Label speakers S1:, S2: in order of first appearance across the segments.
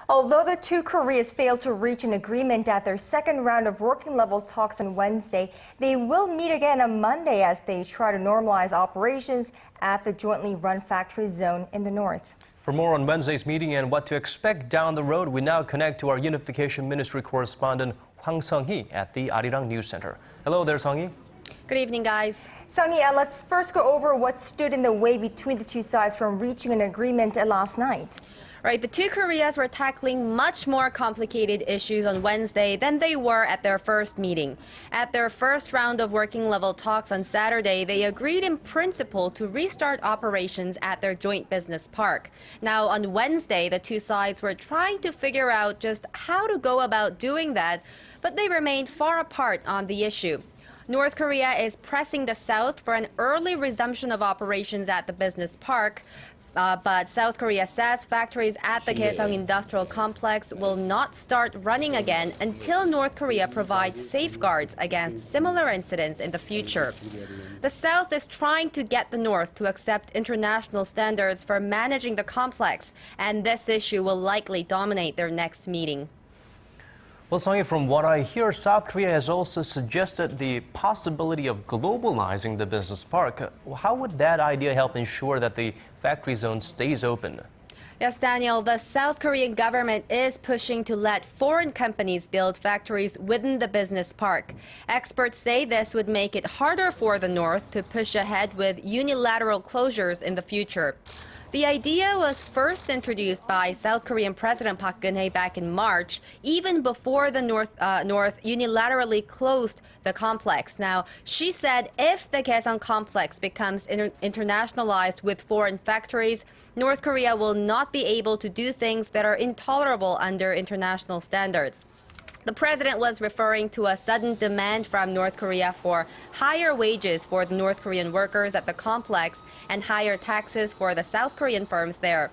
S1: Although the two Koreas failed to reach an agreement at their second round of working-level talks on Wednesday, they will meet again on Monday as they try to normalize operations at the jointly run factory zone in the north.
S2: For more on Wednesday's meeting and what to expect down the road, we now connect to our Unification Ministry correspondent Hwang Sung-hee at the Arirang News Center. Hello there, Sung-hee.
S3: Good evening, guys.
S1: Sung-hee, let's first go over what stood in the way between the two sides from reaching an agreement last night.
S3: Right, the two Koreas were tackling much more complicated issues on Wednesday than they were at their first meeting. At their first round of working-level talks on Saturday, they agreed in principle to restart operations at their joint business park. Now, on Wednesday, the two sides were trying to figure out just how to go about doing that, but they remained far apart on the issue. North Korea is pressing the South for an early resumption of operations at the business park. But South Korea says factories at the Kaesong Industrial Complex will not start running again until North Korea provides safeguards against similar incidents in the future. The South is trying to get the North to accept international standards for managing the complex, and this issue will likely dominate their next meeting.
S2: Well, Sung-hee, from what I hear, South Korea has also suggested the possibility of globalizing the business park. How would that idea help ensure that the factory zone stays open?
S3: Yes, Daniel, the South Korean government is pushing to let foreign companies build factories within the business park. Experts say this would make it harder for the North to push ahead with unilateral closures in the future. The idea was first introduced by South Korean President Park Geun-hye back in March, even before the North unilaterally closed the complex. Now, she said if the Kaesong complex becomes internationalized with foreign factories, North Korea will not be able to do things that are intolerable under international standards. The president was referring to a sudden demand from North Korea for higher wages for the North Korean workers at the complex and higher taxes for the South Korean firms there.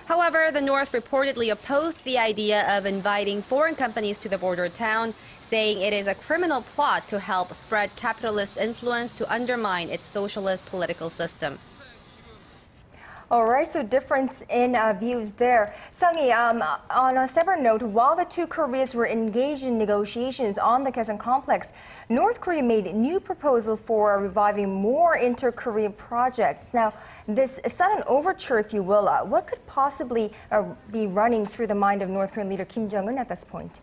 S3: However, the North reportedly opposed the idea of inviting foreign companies to the border town, saying it is a criminal plot to help spread capitalist influence to undermine its socialist political system.
S1: All right, so difference in views there. Sung-hee, on a separate note, while the two Koreas were engaged in negotiations on the Kaesong complex, North Korea made a new proposal for reviving more inter-Korean projects. Now, this is not an overture, if you will. What could possibly be running through the mind of North Korean leader Kim Jong-un at this point?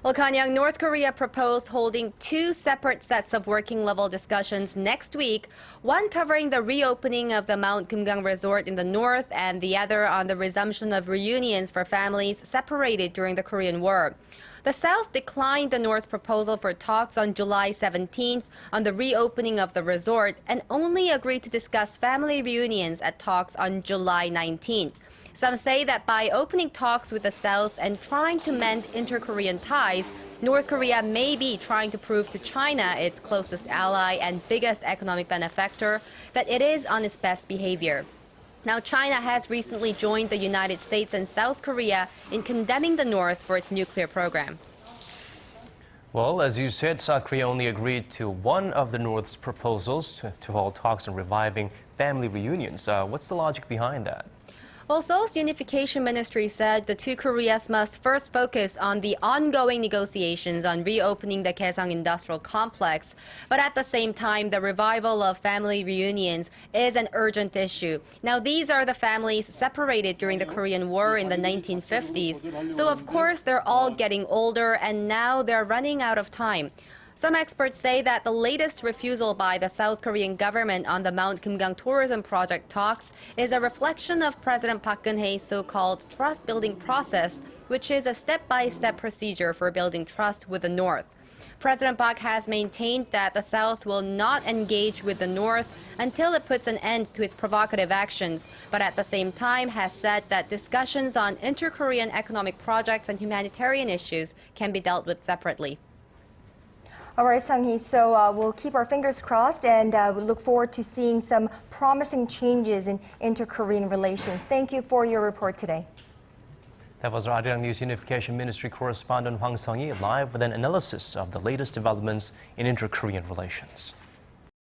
S3: Well, Kanyang, North Korea proposed holding two separate sets of working-level discussions next week, one covering the reopening of the Mount Kumgang Resort in the north and the other on the resumption of reunions for families separated during the Korean War. The South declined the North's proposal for talks on July 17th on the reopening of the resort and only agreed to discuss family reunions at talks on July 19th. Some say that by opening talks with the South and trying to mend inter-Korean ties, North Korea may be trying to prove to China, its closest ally and biggest economic benefactor, that it is on its best behavior. Now, China has recently joined the United States and South Korea in condemning the North for its nuclear program.
S2: Well, as you said, South Korea only agreed to one of the North's proposals to hold talks on reviving family reunions. What's the logic behind that?
S3: Well, Seoul's Unification Ministry said the two Koreas must first focus on the ongoing negotiations on reopening the Kaesong Industrial Complex. But at the same time, the revival of family reunions is an urgent issue. Now, these are the families separated during the Korean War in the 1950s. So, of course, they're all getting older and now they're running out of time. Some experts say that the latest refusal by the South Korean government on the Mount Kumgang tourism project talks is a reflection of President Park Geun-hye's so-called trust-building process, which is a step-by-step procedure for building trust with the North. President Park has maintained that the South will not engage with the North until it puts an end to its provocative actions, but at the same time has said that discussions on inter-Korean economic projects and humanitarian issues can be dealt with separately.
S1: All right, Sung-hee, so we'll keep our fingers crossed and we look forward to seeing some promising changes in inter-Korean relations. Thank you for your report today.
S2: That was our Arirang News Unification Ministry correspondent Hwang Sung-hee live with an analysis of the latest developments in inter-Korean relations.